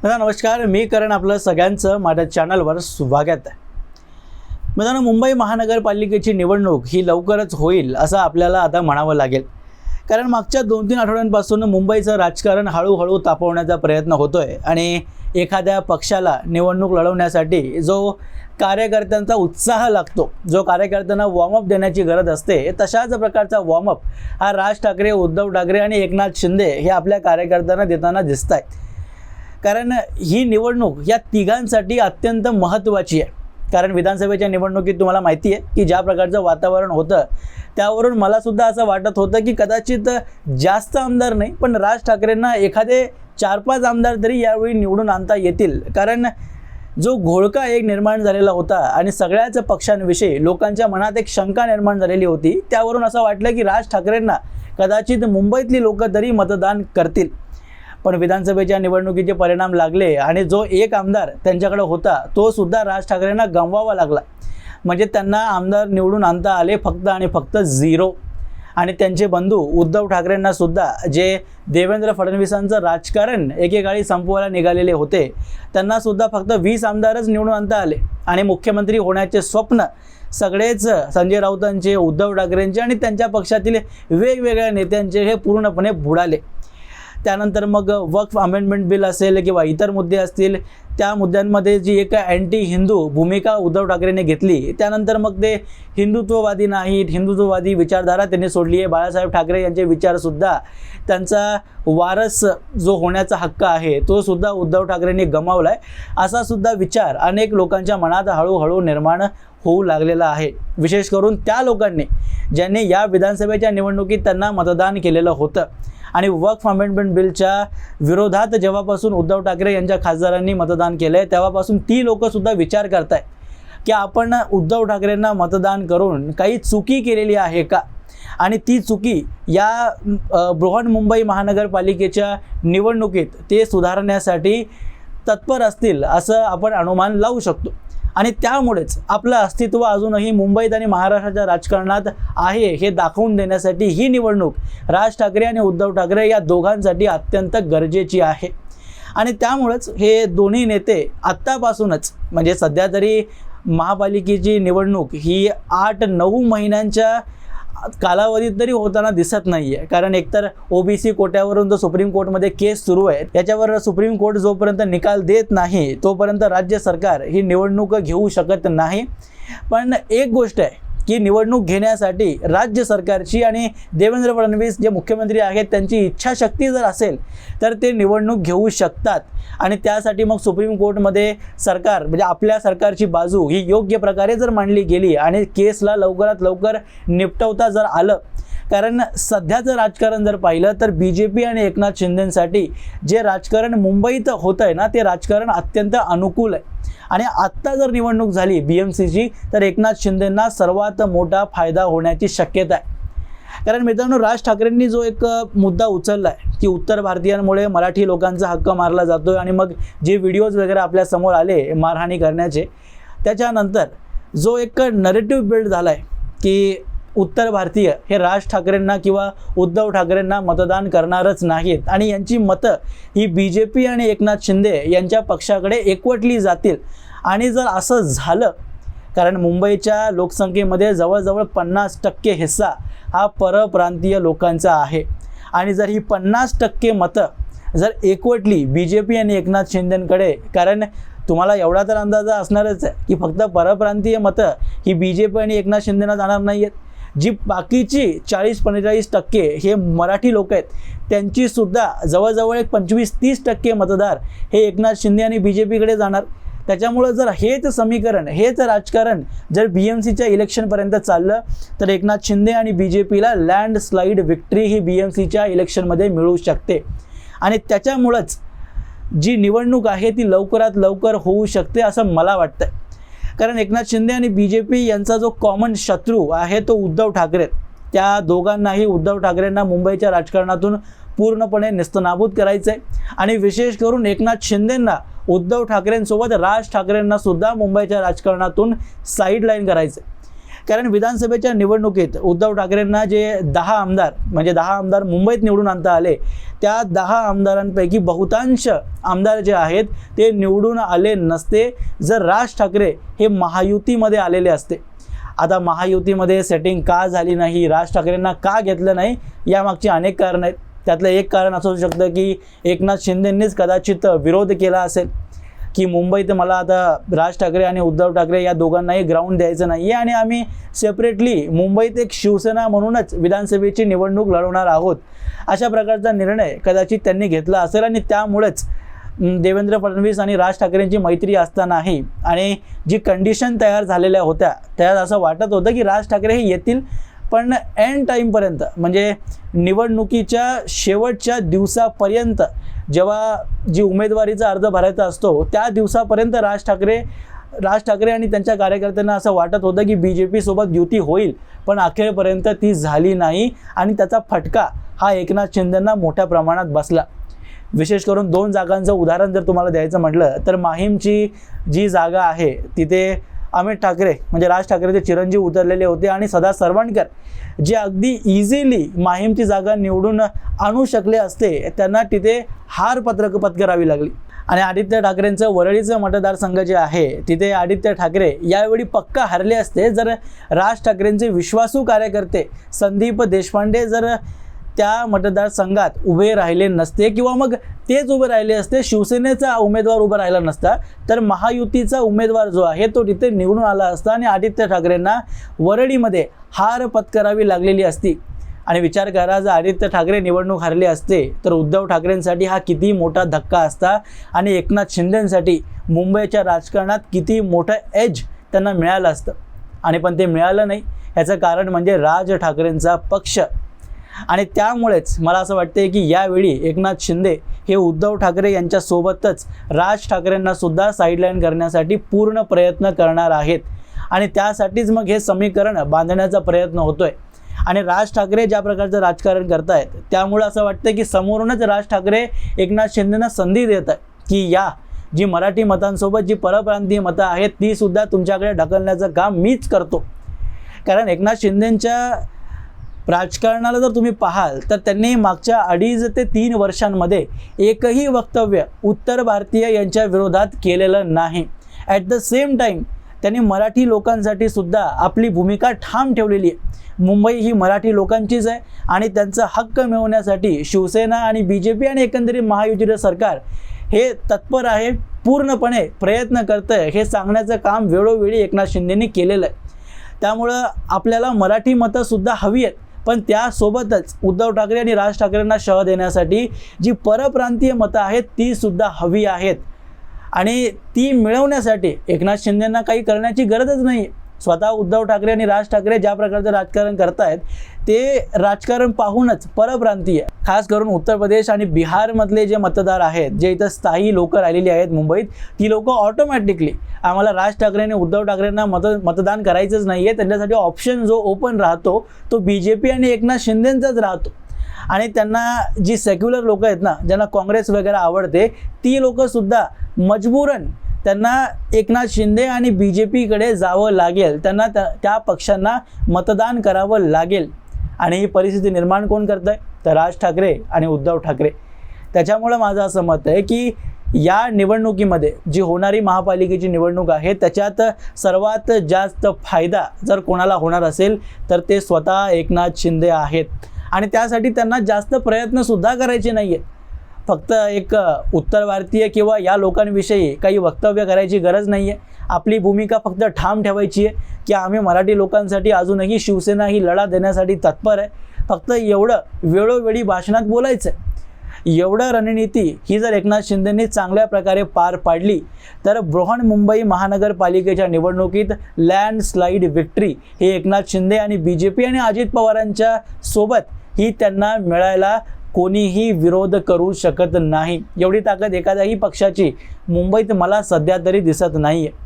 नमस्कार, मी करण आपलं सगळ्यांचं माझ्या चॅनलवर स्वागत आहे. मित्रांनो, मुंबई महानगरपालिकेची निवडणूक ही लवकरच होईल असं आपल्याला आता म्हणावं लागेल. कारण मागच्या 2-3 आठवड्यांपासून मुंबईचं राजकारण हळूहळू तापवण्याचा प्रयत्न होतोय आणि एखाद्या पक्षाला निवडणूक लढवण्यासाठी जो कार्यकर्त्यांचा उत्साह लागतो, जो कार्यकर्त्यांना वॉर्मअप देण्याची गरज असते, तशाच प्रकारचा वॉर्मअप हा राज ठाकरे, उद्धव ठाकरे आणि एकनाथ शिंदे हे आपल्या कार्यकर्त्यांना देताना दिसत आहेत. कारण ही निवडणूक या तिघांसाठी अत्यंत महत्त्वाची आहे. कारण विधानसभेच्या निवडणुकीत तुम्हाला माहिती आहे की ज्या प्रकारचं वातावरण होतं त्यावरून मलासुद्धा असं वाटत होतं की कदाचित जास्त आमदार नाही, पण राज ठाकरेंना एखादे 4-5 आमदार तरी यावेळी निवडून आणता येतील. कारण जो घोळका एक निर्माण झालेला होता आणि सगळ्याच पक्षांविषयी लोकांच्या मनात एक शंका निर्माण झालेली होती, त्यावरून असं वाटलं की राज ठाकरेंना कदाचित मुंबईतली लोक तरी मतदान करतील. पण विधानसभेच्या निवडणुकीचे परिणाम लागले आणि जो एक आमदार त्यांच्याकडे होता तो सुद्धा राज ठाकरेंना गमवावा लागला. म्हणजे त्यांना आमदार निवडून आणता आले फक्त आणि फक्त 0. आणि त्यांचे बंधू उद्धव ठाकरेंना सुद्धा जे देवेंद्र फडणवीसांचं राजकारण एकेकाळी संपवायला निघालेले होते, त्यांना सुद्धा फक्त 20 आमदारच निवडून आणता आले. आणि मुख्यमंत्री होण्याचे स्वप्न सगळेच संजय राऊतांचे, उद्धव ठाकरेंचे आणि त्यांच्या पक्षातील वेगवेगळ्या नेत्यांचे हे पूर्णपणे बुडाले. त्यानंतर मग वक्फ अमेंडमेंट बिल असेल किंवा इतर मुद्दे असतील, त्या मुद्द्यांमध्ये जी एक अँटी हिंदू भूमिका उद्धव ठाकरेंनी घेतली, त्यानंतर मग ते हिंदुत्ववादी नाहीत, हिंदुत्ववादी विचारधारा त्यांनी सोडली आहे. बाळासाहेब ठाकरे यांचे विचारसुद्धा, त्यांचा वारस जो होण्याचा हक्क आहे तो सुद्धा उद्धव ठाकरेंनी गमावला आहे, असा सुद्धा विचार अनेक लोकांच्या मनात हळूहळू निर्माण होऊ लागलेला आहे. विशेष करून त्या लोकांनी ज्यांनी या विधानसभेच्या निवडणुकीत त्यांना मतदान केलेलं होतं. आणि वक्फ अमेंडमेंट बिलच्या विरोधात जेव्हापासून उद्धव ठाकरे यांच्या खासदारांनी मतदान केलं आहे तेव्हापासून ती लोकंसुद्धा विचार करत आहे की आपण उद्धव ठाकरेंना मतदान करून काही चुकी केलेली आहे का, आणि ती चुकी या बृहन्मुंबई महानगरपालिकेच्या निवडणुकीत ते सुधारण्यासाठी तत्पर असतील असं आपण अनुमान लावू शकतो. आणि त्यामुळेच आपलं अस्तित्व अजूनही मुंबईत आणि महाराष्ट्राच्या राजकारणात आहे हे दाखवून देण्यासाठी ही निवडणूक राज ठाकरे आणि उद्धव ठाकरे या दोघांसाठी अत्यंत गरजेची आहे. आणि त्यामुळेच हे दोन्ही नेते आत्तापासूनच, म्हणजे सध्या तरी महापालिकेची निवडणूक ही 8-9 महिन्यांच्या कालावधीत तरी होताना दिसत नाही आहे. कारण एकतर OBC कोट्यावरून जो सुप्रीम कोर्टमध्ये केस सुरू आहे, याच्यावर सुप्रीम कोर्ट जोपर्यंत निकाल देत नाही तोपर्यंत राज्य सरकार ही निवडणूक घेऊ शकत नाही. पण एक गोष्ट आहे की निवडणूक घेण्यासाठी राज्य सरकारची आणि देवेंद्र फडणवीस जे मुख्यमंत्री आहेत त्यांची इच्छाशक्ती जर असेल तर ते निवडणूक घेऊ शकतात. आणि त्यासाठी मग सुप्रीम कोर्टमध्ये सरकार, म्हणजे आपल्या सरकारची बाजू ही योग्य प्रकारे जर मांडली गेली आणि केसला लवकरात लवकर निपटवता जर आलं. कारण सध्याचं राजकारण जर पाहिलं तर BJP आणि एकनाथ शिंदेंसाठी जे राजकारण मुंबईत होतं आहे ना, ते राजकारण अत्यंत अनुकूल आहे. आणि आत्ता जर निवडणूक झाली BMCची तर एकनाथ शिंदेंना सर्वात मोठा फायदा होण्याची शक्यता आहे. कारण मित्रांनो, राज ठाकरेंनी जो एक मुद्दा उचलला आहे की उत्तर भारतीयांमुळे मराठी लोकांचा हक्क मारला जातो आणि मग जे व्हिडिओज वगैरे आपल्यासमोर आले मारहाणी करण्याचे, त्याच्यानंतर जो एक नरेटिव्ह बिल्ड झाला आहे की उत्तर भारतीय हे राज ठाकरेंना किंवा उद्धव ठाकरेंना मतदान करणारच नाहीत आणि यांची मतं ही BJP आणि एकनाथ शिंदे यांच्या पक्षाकडे एकवटली जातील. आणि जर असं झालं, कारण मुंबईच्या लोकसंख्येमध्ये जवळजवळ 50% हिस्सा हा परप्रांतीय लोकांचा आहे. आणि जर ही 50% मतं जर एकवटली BJP आणि एकनाथ शिंदेंकडे, कारण तुम्हाला एवढा तर अंदाजा असणारच आहे की फक्त परप्रांतीय मतं ही BJP आणि एकनाथ शिंदेंना जाणार नाही आहेत. जी बाकीची 40-45% हे मराठी लोक आहेत त्यांचीसुद्धा जवळजवळ एक 25-30% मतदार हे एकनाथ शिंदे आणि BJPकडे जाणार. त्याच्यामुळं जर हेच समीकरण, हेच राजकारण जर BMCच्या इलेक्शनपर्यंत चाललं तर एकनाथ शिंदे आणि BJPला लँडस्लाईड विक्ट्री ही BMCच्या इलेक्शनमध्ये मिळू शकते. आणि त्याच्यामुळंच जी निवडणूक आहे ती लवकरात लवकर होऊ शकते असं मला वाटतं. कारण एकनाथ शिंदे आणि BJP यांचा जो कॉमन शत्रू आहे तो उद्धव ठाकरे. त्या दोघांनाही उद्धव ठाकरेंना मुंबईच्या राजकारणातून पूर्णपणे नेस्तनाबूत करायचं आहे. आणि विशेष करून एकनाथ शिंदेंना उद्धव ठाकरेंसोबत राज ठाकरेंना सुद्धा मुंबईच्या राजकारणातून साईडलाईन करायचं आहे. कारण विधानसभेच्या निवडणुकीत उद्धव ठाकरेंना जे 10 आमदार मुंबईत निवडून आणता आले, त्या 10 आमदारांपैकी बहुतांश आमदार जे आहेत ते निवडून आले नसते जर राज ठाकरे हे महायुतीमध्ये आलेले असते. आता महायुतीमध्ये सेटिंग का झाली नाही, राज ठाकरेंना का घेतलं नाही, यामागची अनेक कारणं आहेत. त्यातलं एक कारण असू शकतं की एकनाथ शिंदेंनीच कदाचित विरोध केला असेल की मुंबईत मला आता राज ठाकरे आणि उद्धव ठाकरे या दोघांनाही ग्राउंड द्यायचं नाही आहे आणि आम्ही सेपरेटली मुंबईत एक शिवसेना म्हणूनच विधानसभेची निवडणूक लढवणार आहोत, अशा प्रकारचा निर्णय कदाचित त्यांनी घेतला असेल. आणि त्यामुळेच देवेंद्र फडणवीस आणि राज ठाकरेंची मैत्री असतानाही आणि जी कंडिशन तयार झालेल्या होत्या त्यात असं वाटत होतं की राज ठाकरे हे येतील, पण एंड टाईमपर्यंत म्हणजे निवडणुकीच्या शेवटच्या दिवसापर्यंत जेव्हा जी उमेदवारीचा अर्ज भरायचा असतो त्या दिवसापर्यंत राज ठाकरे आणि त्यांच्या कार्यकर्त्यांना असं वाटत होतं की BJP सोबत युती होईल, पण अखेरपर्यंत ती झाली नाही आणि त्याचा फटका हा एकनाथ शिंदेंना मोठ्या प्रमाणात बसला. विशेष करून 2 जागांचं उदाहरण जर तुम्हाला द्यायचं म्हटलं तर माहीमची जी जागा आहे तिथे अमित ठाकरे म्हणजे राज ठाकरेचे चिरंजीव उतरलेले होते आणि सदा सरवणकर जे अगदी इझिली माहीमची जागा निवडून आणू शकले असते, त्यांना तिथे हार पत्करावी लागली. आणि आदित्य ठाकरेंचं वरळीचं मतदारसंघ जे आहे तिथे आदित्य ठाकरे यावेळी पक्का हरले असते जर राज ठाकरेंचे विश्वासू कार्यकर्ते संदीप देशपांडे जर त्या मतदारसंघात उभे राहिले नसते किंवा मग तेच उभे राहिले असते, शिवसेनेचा उमेदवार उभा राहिला नसता, तर महायुतीचा उमेदवार जो आहे तो तिथे निवडून आला असता आणि आदित्य ठाकरेंना वरळीमध्ये हार पत्करावी लागलेली असती. आणि विचार करा, जर आदित्य ठाकरे निवडणूक हरले असते तर उद्धव ठाकरेंसाठी हा किती मोठा धक्का असता आणि एकनाथ शिंदेंसाठी मुंबईच्या राजकारणात किती मोठं एज त्यांना मिळालं असतं. आणि पण ते मिळालं नाही. ह्याचं कारण म्हणजे राज ठाकरेंचा पक्ष. आणि त्यामुळेच मला असं वाटते की यावेळी एकनाथ शिंदे हे उद्धव ठाकरे यांच्यासोबतच राज ठाकरेंना सुद्धा साईडलाईन करण्यासाठी पूर्ण प्रयत्न करणार आहेत. आणि त्यासाठीच मग हे समीकरण बांधण्याचा प्रयत्न होतोय. आणि राज ठाकरे ज्या प्रकारचं राजकारण करतायत त्यामुळे असं वाटतं की समोरूनच राज ठाकरे एकनाथ शिंदेंना संधी देत आहेत की या जी मराठी मतांसोबत जी परप्रांतीय मतं आहेत ती सुद्धा तुमच्याकडे ढकलण्याचं काम मीच करतो. कारण एकनाथ शिंदेंच्या राजकारणाला जर तुम्ही पाहाल तर त्यांनी मागच्या 2.5 ते 3 वर्षांमध्ये एकही वक्तव्य उत्तर भारतीय यांच्या विरोधात केलेलं नाही. ॲट द सेम टाईम त्यांनी मराठी लोकांसाठी सुद्धा आपली भूमिका ठाम ठेवलेली आहे. मुंबई ही मराठी लोकांचीच आहे आणि त्यांचा हक्क मिळवण्यासाठी शिवसेना आणि BJP आणि एकंदरीत महायुतीचं सरकार हे तत्पर आहे, पूर्णपणे प्रयत्न करतं आहे, हे सांगण्याचं काम वेळोवेळी एकनाथ शिंदेंनी केलेलं आहे. त्यामुळं आपल्याला मराठी मतंसुद्धा हवी आहेत, पण त्यासोबतच उद्धव ठाकरे आणि राज ठाकरेंना शह देण्यासाठी जी परप्रांतीय मतं आहेत ती सुद्धा हवी आहेत. आणि ती मिळवण्यासाठी एकनाथ शिंदेंना काही करण्याची गरजच नाही. स्वतः उद्धव ठाकरे आणि राज ठाकरे ज्या प्रकारचं राजकारण करतायत ते राजकारण पाहूनच परप्रांतीय, खास करून उत्तर प्रदेश आणि बिहारमधले जे मतदार आहेत, जे इथं स्थायी लोक राहिलेली आहेत मुंबईत, ती लोक ऑटोमॅटिकली आम्हाला राज ठाकरे आणि उद्धव ठाकरेंना मतदान करायचंच नाही आहे, त्यांच्यासाठी ऑप्शन जो ओपन राहतो तो BJP आणि एकनाथ शिंदेंचाच राहतो. आणि त्यांना जी सेक्युलर लोक आहेत ना, ज्यांना काँग्रेस वगैरे आवडते, ती लोकंसुद्धा मजबूरन त्यांना एकनाथ शिंदे आणि BJPकडे जावं लागेल, त्यांना त्या पक्षांना मतदान करावं लागेल. आणि ही परिस्थिती निर्माण कोण करत आहे तर राज ठाकरे आणि उद्धव ठाकरे. त्याच्यामुळं माझं असं मत आहे की या निवडणुकीमध्ये जी होणारी महापालिकेची निवडणूक आहे त्याच्यात सर्वात जास्त फायदा जर कोणाला होणार असेल तर ते स्वतः एकनाथ शिंदे आहेत. आणि त्यासाठी त्यांना जास्त प्रयत्नसुद्धा करायचे नाही आहेत. फक्त एक उत्तर भारतीय किंवा या लोकांविषयी काही वक्तव्य करायची गरज नाही आहे. आपली भूमिका फक्त ठाम ठेवायची आहे की आम्ही मराठी लोकांसाठी अजूनही शिवसेना ही लढा देण्यासाठी तत्पर आहे. फक्त एवढं वेळोवेळी भाषणात बोलायचं आहे. एवढं रणनीती ही जर एकनाथ शिंदेंनी चांगल्या प्रकारे पार पाडली तर बृहन्मुंबई महानगरपालिकेच्या निवडणुकीत लँडस्लाईड विक्ट्री ही एकनाथ शिंदे आणि BJP आणि अजित पवारांच्या सोबत ही त्यांना मिळायला कोणीही विरोध करू शकत नाही. एवढी ताकद एखाद्याही पक्षाची मुंबईत मला सध्या तरी दिसत नाही आहे.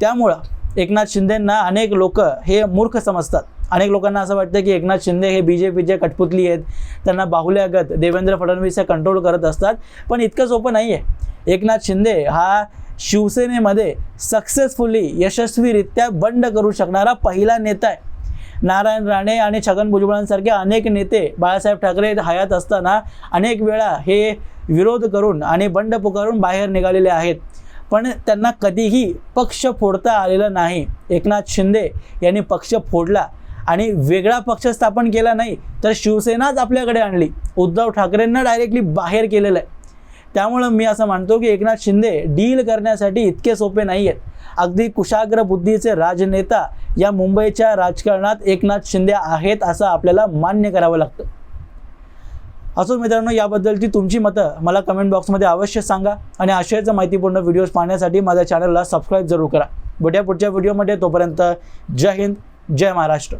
त्यामुळं एकनाथ शिंदेंना अनेक लोक हे मूर्ख समजतात. अनेक लोकांना असं वाटतं की एकनाथ शिंदे हे BJPचे कठपुतली आहेत, त्यांना बाहुल्यागत देवेंद्र फडणवीस हे कंट्रोल करत असतात. पण इतकं सोपं नाही आहे. एकनाथ शिंदे हा शिवसेनेमध्ये सक्सेसफुली यशस्वीरित्या बंड करू शकणारा पहिला नेता आहे. नारायण राणे आणि छगन भुजबळांसारखे अनेक नेते बाळासाहेब ठाकरे हयात असताना अनेक वेळा हे विरोध करून आणि बंड पुकारून बाहेर निघालेले आहेत, पण त्यांना कधीही पक्ष फोडता आलेला नाही. एकनाथ शिंदे यांनी पक्ष फोडला आणि वेगळा पक्ष स्थापन केला नाही, तर शिवसेनाच आपल्याकडे आणली. उद्धव ठाकरेंना डायरेक्टली बाहेर केलेलं आहे. त्यामुळं मी असं मानतो की एकनाथ शिंदे डील करण्यासाठी इतके सोपे नाही आहेत. अगदी कुशाग्र बुद्धीचे राजनेता या मुंबईच्या राजकारणात एकनाथ शिंदे आहेत असं आपल्याला मान्य करावं लागतं. असो मित्रांनो, याबद्दलची तुमची मतं मला कमेंट बॉक्समध्ये अवश्य सांगा आणि अशाच माहितीपूर्ण व्हिडिओज पाहण्यासाठी माझ्या चॅनलला सबस्क्राईब जरूर करा. भेटूया पुढच्या व्हिडिओमध्ये. तोपर्यंत जय हिंद, जय महाराष्ट्र.